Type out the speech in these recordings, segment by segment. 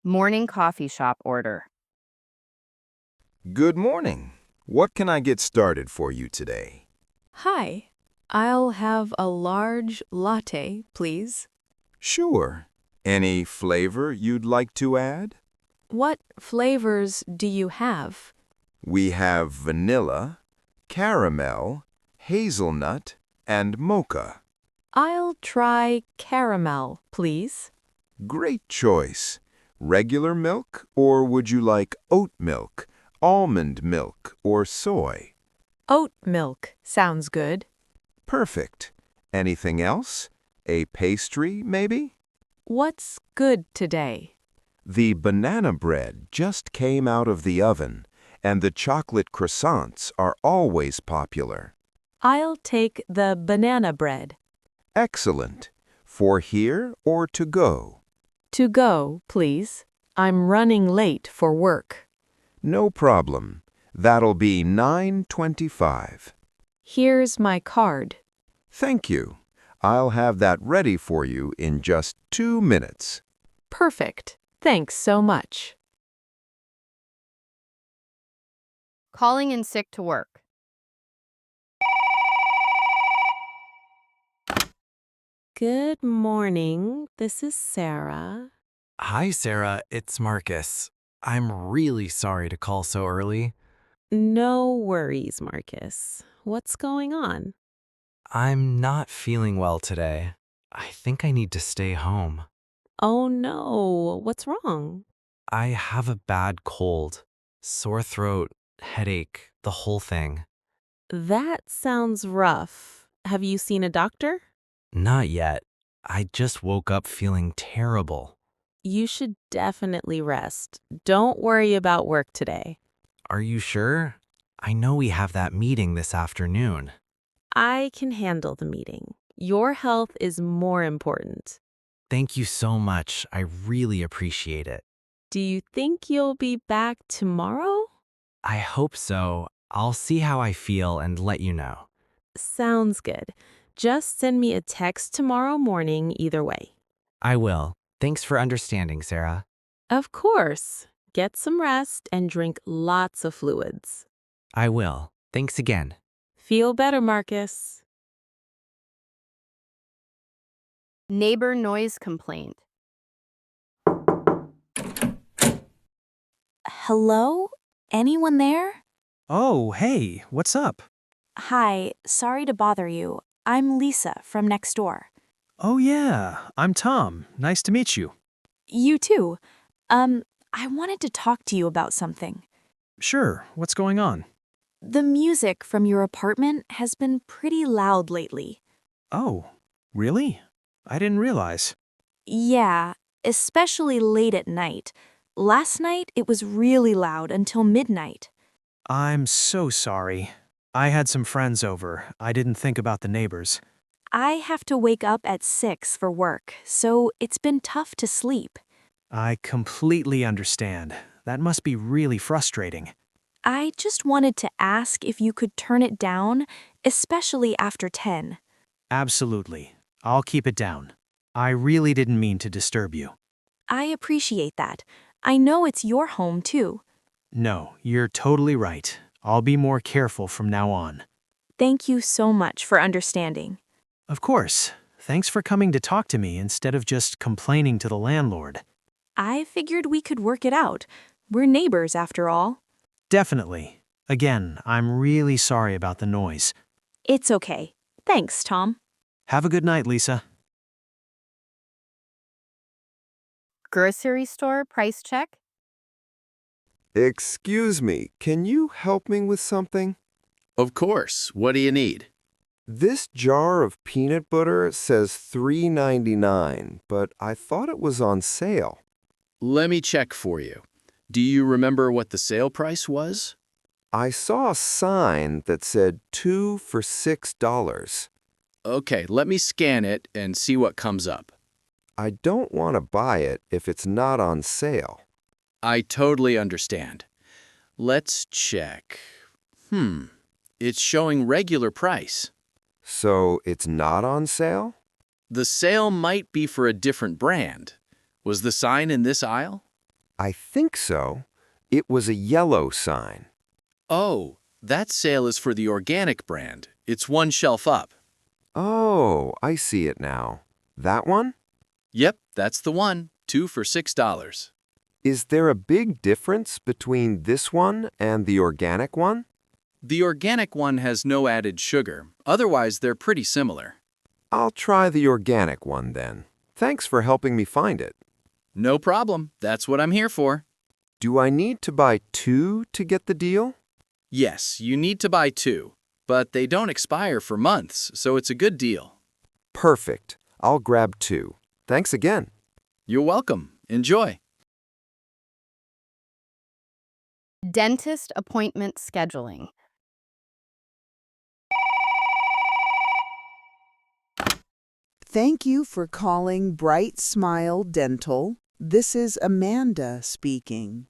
Morning coffee shop order. Good morning. What can I get started for you today? Hi, I'll have a large latte, please. Sure. Any flavor you'd like to add? What flavors do you have? We have vanilla, caramel, hazelnut, and mocha. I'll try caramel, please. Great choice. Regular milk, or would you like oat milk, almond milk, or soy? Oat milk sounds good. Perfect. Anything else? A pastry, maybe? What's good today? The banana bread just came out of the oven, and the chocolate croissants are always popular. I'll take the banana bread. Excellent. For here or to go? To go, please. I'm running late for work. No problem. That'll be $9.25. Here's my card. Thank you. I'll have that ready for you in just 2 minutes. Perfect. Thanks so much. Calling in sick to work. Good morning. This is Sarah. Hi, Sarah. It's Marcus. I'm really sorry to call so early. No worries, Marcus. What's going on? I'm not feeling well today. I think I need to stay home. Oh no, what's wrong? I have a bad cold, sore throat, headache, the whole thing. That sounds rough. Have you seen a doctor? Not yet. I just woke up feeling terrible. You should definitely rest. Don't worry about work today. Are you sure? I know we have that meeting this afternoon. I can handle the meeting. Your health is more important. Thank you so much. I really appreciate it. Do you think you'll be back tomorrow? I hope so. I'll see how I feel and let you know. Sounds good. Just send me a text tomorrow morning either way. I will. Thanks for understanding, Sarah. Of course. Get some rest and drink lots of fluids. I will. Thanks again. Feel better, Marcus. Neighbor noise complaint. Hello? Anyone there? Oh, hey, what's up? Hi, sorry to bother you. I'm Lisa from next door. Oh, yeah, I'm Tom. Nice to meet you. You too. I wanted to talk to you about something. Sure, what's going on? The music from your apartment has been pretty loud lately. Oh, really? I didn't realize. Yeah, especially late at night. Last night, it was really loud until midnight. I'm so sorry. I had some friends over. I didn't think about the neighbors. I have to wake up at 6 for work, so it's been tough to sleep. I completely understand. That must be really frustrating. I just wanted to ask if you could turn it down, especially after 10. Absolutely. I'll keep it down. I really didn't mean to disturb you. I appreciate that. I know it's your home, too. No, you're totally right. I'll be more careful from now on. Thank you so much for understanding. Of course. Thanks for coming to talk to me instead of just complaining to the landlord. I figured we could work it out. We're neighbors, after all. Definitely. Again, I'm really sorry about the noise. It's okay. Thanks, Tom. Have a good night, Lisa. Grocery store price check. Excuse me, can you help me with something? Of course. What do you need? This jar of peanut butter says $3.99, but I thought it was on sale. Let me check for you. Do you remember what the sale price was? I saw a sign that said 2 for $6. Okay, let me scan it and see what comes up. I don't want to buy it if it's not on sale. I totally understand. Let's check. It's showing regular price. So it's not on sale? The sale might be for a different brand. Was the sign in this aisle? I think so. It was a yellow sign. Oh, that sale is for the organic brand. It's one shelf up. Oh, I see it now. That one? Yep, that's the one. 2 for $6. Is there a big difference between this one and the organic one? The organic one has no added sugar. Otherwise, they're pretty similar. I'll try the organic one then. Thanks for helping me find it. No problem. That's what I'm here for. Do I need to buy 2 to get the deal? Yes, you need to buy 2, but they don't expire for months, so it's a good deal. Perfect. I'll grab 2. Thanks again. You're welcome. Enjoy. Dentist appointment scheduling. Thank you for calling Bright Smile Dental. This is Amanda speaking.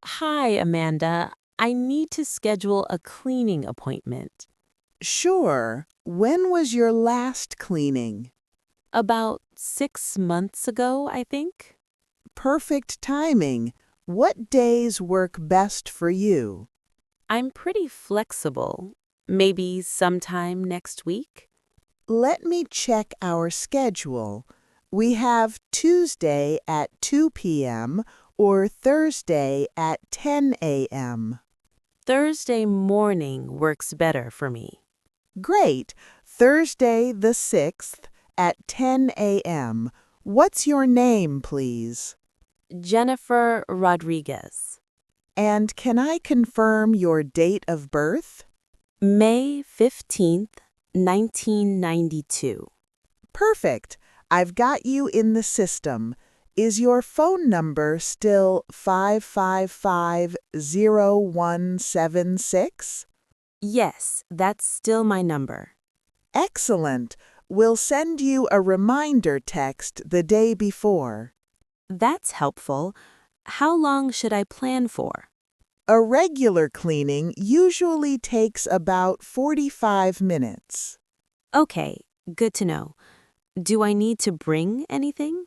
Hi, Amanda. I need to schedule a cleaning appointment. Sure. When was your last cleaning? About 6 months ago, I think. Perfect timing. What days work best for you? I'm pretty flexible. Maybe sometime next week? Let me check our schedule. We have Tuesday at 2 p.m. or Thursday at 10 a.m. Thursday morning works better for me. Great. Thursday the 6th at 10 a.m. What's your name, please? Jennifer Rodriguez. And can I confirm your date of birth? May 15th, 1992. Perfect. I've got you in the system. Is your phone number still 555-0176? Yes, that's still my number. Excellent. We'll send you a reminder text the day before. That's helpful. How long should I plan for? A regular cleaning usually takes about 45 minutes. Okay, good to know. Do I need to bring anything?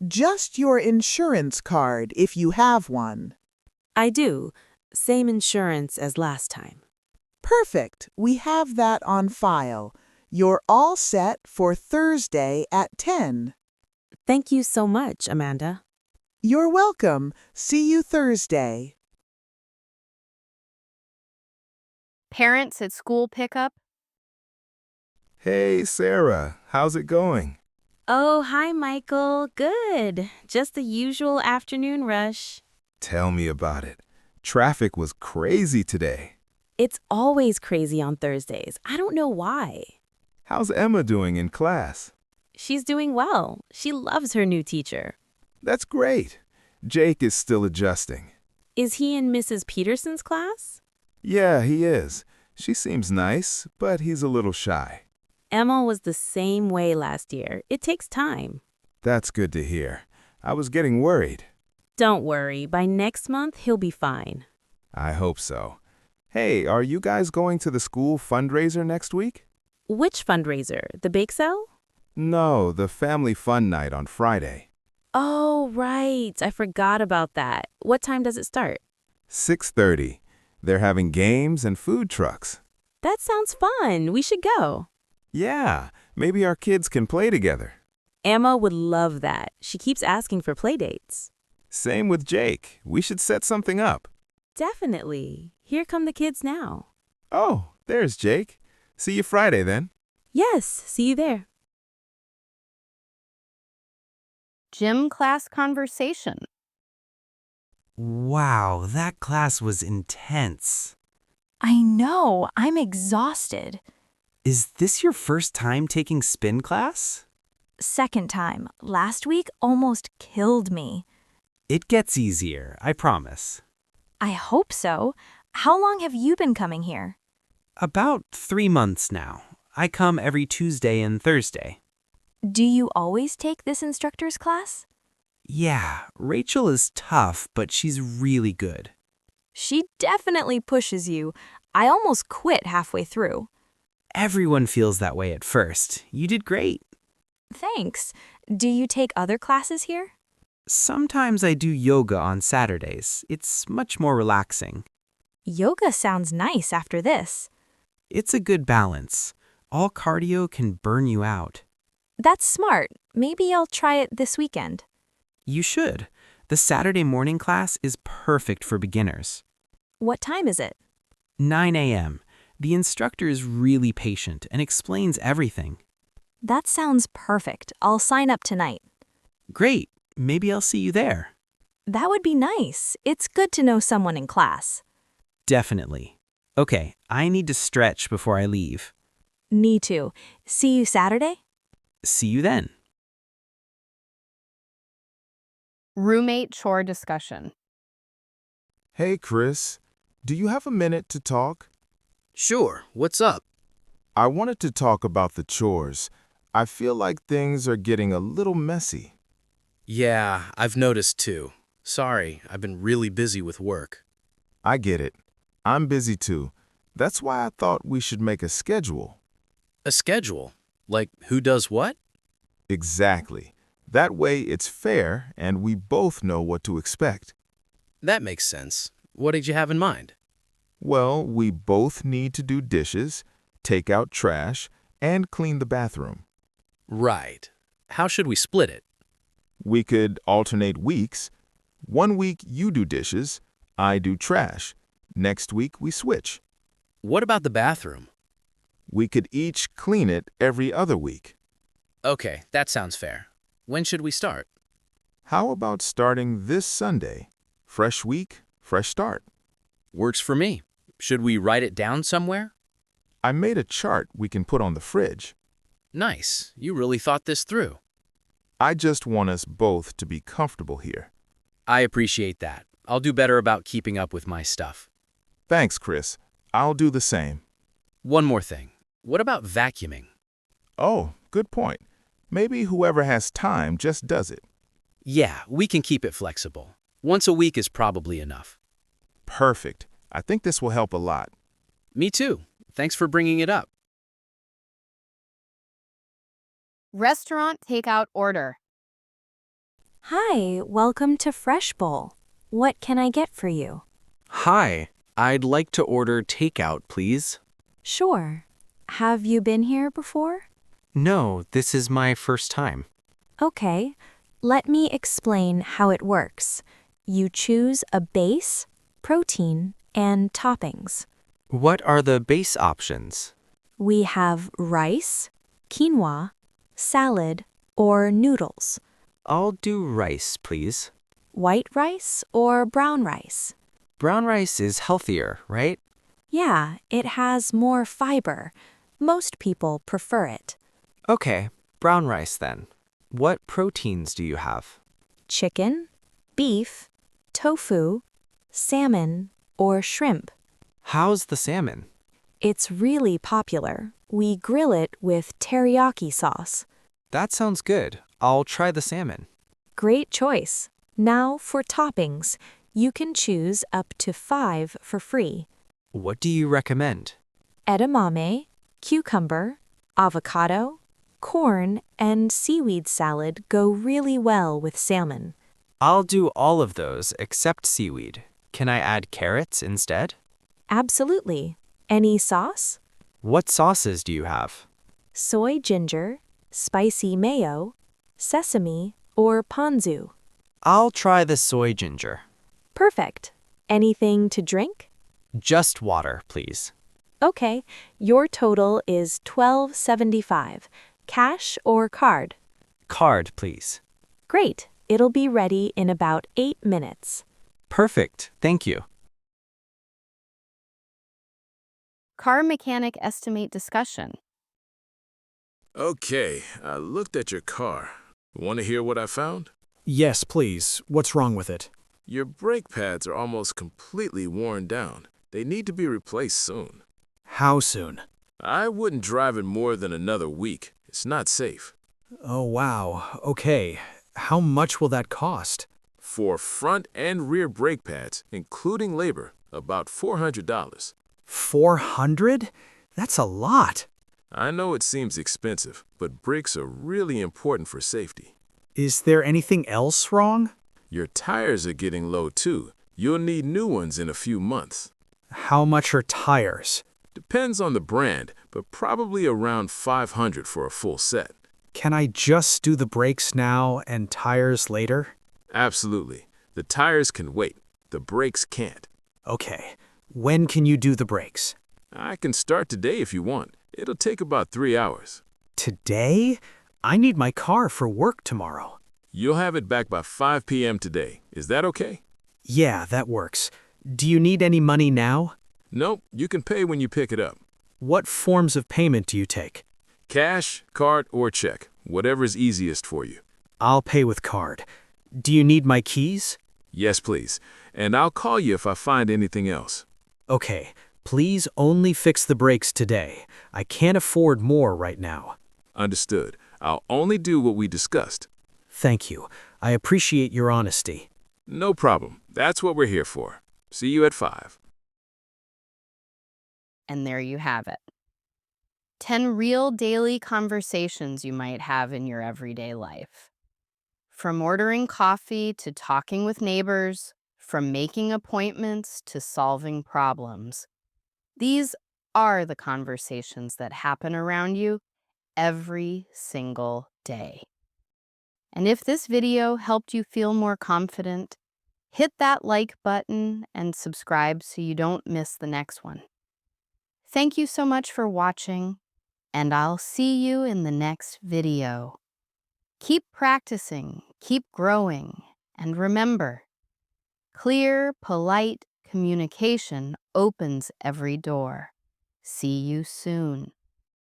Just your insurance card if you have one. I do. Same insurance as last time. Perfect. We have that on file. You're all set for Thursday at 10. Thank you so much, Amanda. You're welcome. See you Thursday. Parents at school pickup. Hey, Sarah. How's it going? Oh, hi, Michael. Good. Just the usual afternoon rush. Tell me about it. Traffic was crazy today. It's always crazy on Thursdays. I don't know why. How's Emma doing in class? She's doing well. She loves her new teacher. That's great. Jake is still adjusting. Is he in Mrs. Peterson's class? Yeah, he is. She seems nice, but he's a little shy. Emma was the same way last year. It takes time. That's good to hear. I was getting worried. Don't worry. By next month, he'll be fine. I hope so. Hey, are you guys going to the school fundraiser next week? Which fundraiser? The bake sale? No, the family fun night on Friday. Oh, right. I forgot about that. What time does it start? 6:30. They're having games and food trucks. That sounds fun. We should go. Yeah, maybe our kids can play together. Emma would love that. She keeps asking for play dates. Same with Jake. We should set something up. Definitely. Here come the kids now. Oh, there's Jake. See you Friday then. Yes, see you there. Gym class conversation. Wow, that class was intense. I know. I'm exhausted. Is this your first time taking spin class? Second time. Last week almost killed me. It gets easier, I promise. I hope so. How long have you been coming here? About 3 months now. I come every Tuesday and Thursday. Do you always take this instructor's class? Yeah, Rachel is tough, but she's really good. She definitely pushes you. I almost quit halfway through. Everyone feels that way at first. You did great. Thanks. Do you take other classes here? Sometimes I do yoga on Saturdays. It's much more relaxing. Yoga sounds nice after this. It's a good balance. All cardio can burn you out. That's smart. Maybe I'll try it this weekend. You should. The Saturday morning class is perfect for beginners. What time is it? 9 a.m. The instructor is really patient and explains everything. That sounds perfect. I'll sign up tonight. Great. Maybe I'll see you there. That would be nice. It's good to know someone in class. Definitely. Okay, I need to stretch before I leave. Me too. See you Saturday? See you then. Roommate chore discussion. Hey, Chris, do you have a minute to talk? Sure, what's up? I wanted to talk about the chores. I feel like things are getting a little messy. Yeah, I've noticed too. Sorry, I've been really busy with work. I get it. I'm busy too. That's why I thought we should make a schedule. A schedule? Like who does what? Exactly. That way it's fair and we both know what to expect. That makes sense. What did you have in mind? Well, we both need to do dishes, take out trash, and clean the bathroom. Right. How should we split it? We could alternate weeks. 1 week you do dishes, I do trash. Next week we switch. What about the bathroom? We could each clean it every other week. Okay, that sounds fair. When should we start? How about starting this Sunday? Fresh week, fresh start. Works for me. Should we write it down somewhere? I made a chart we can put on the fridge. Nice. You really thought this through. I just want us both to be comfortable here. I appreciate that. I'll do better about keeping up with my stuff. Thanks, Chris. I'll do the same. One more thing. What about vacuuming? Oh, good point. Maybe whoever has time just does it. Yeah, we can keep it flexible. Once a week is probably enough. Perfect. I think this will help a lot. Me too. Thanks for bringing it up. Restaurant takeout order. Hi, welcome to Fresh Bowl. What can I get for you? Hi, I'd like to order takeout, please. Sure. Have you been here before? No, this is my first time. Okay, let me explain how it works. You choose a base, protein, and toppings. What are the base options? We have rice, quinoa, salad, or noodles. I'll do rice, please. White rice or brown rice? Brown rice is healthier, right? Yeah, it has more fiber. Most people prefer it. Okay, brown rice then. What proteins do you have? Chicken, beef, tofu, salmon, or shrimp. How's the salmon? It's really popular. We grill it with teriyaki sauce. That sounds good. I'll try the salmon. Great choice. Now for toppings. You can choose up to 5 for free. What do you recommend? Edamame, cucumber, avocado, corn, and seaweed salad go really well with salmon. I'll do all of those except seaweed. Can I add carrots instead? Absolutely. Any sauce? What sauces do you have? Soy ginger, spicy mayo, sesame, or ponzu. I'll try the soy ginger. Perfect. Anything to drink? Just water, please. Okay, your total is $12.75. Cash or card? Card, please. Great. It'll be ready in about 8 minutes. Perfect. Thank you. Car mechanic estimate discussion. Okay, I looked at your car. Want to hear what I found? Yes, please. What's wrong with it? Your brake pads are almost completely worn down. They need to be replaced soon. How soon? I wouldn't drive it more than another week. It's not safe. Oh, wow. Okay. How much will that cost? For front and rear brake pads, including labor, about $400. 400? That's a lot. I know it seems expensive, but brakes are really important for safety. Is there anything else wrong? Your tires are getting low too. You'll need new ones in a few months. How much are tires? Depends on the brand, but probably around 500 for a full set. Can I just do the brakes now and tires later? Absolutely. The tires can wait. The brakes can't. Okay. When can you do the brakes? I can start today if you want. It'll take about 3 hours. Today? I need my car for work tomorrow. You'll have it back by 5 p.m. today. Is that okay? Yeah, that works. Do you need any money now? Nope, you can pay when you pick it up. What forms of payment do you take? Cash, card, or check. Whatever's easiest for you. I'll pay with card. Do you need my keys? Yes, please. And I'll call you if I find anything else. Okay, please only fix the brakes today. I can't afford more right now. Understood. I'll only do what we discussed. Thank you. I appreciate your honesty. No problem. That's what we're here for. See you at 5. And there you have it. 10 real daily conversations you might have in your everyday life. From ordering coffee to talking with neighbors, from making appointments to solving problems. These are the conversations that happen around you every single day. And if this video helped you feel more confident, hit that like button and subscribe so you don't miss the next one. Thank you so much for watching, and I'll see you in the next video. Keep practicing, keep growing, and remember, clear, polite communication opens every door. See you soon.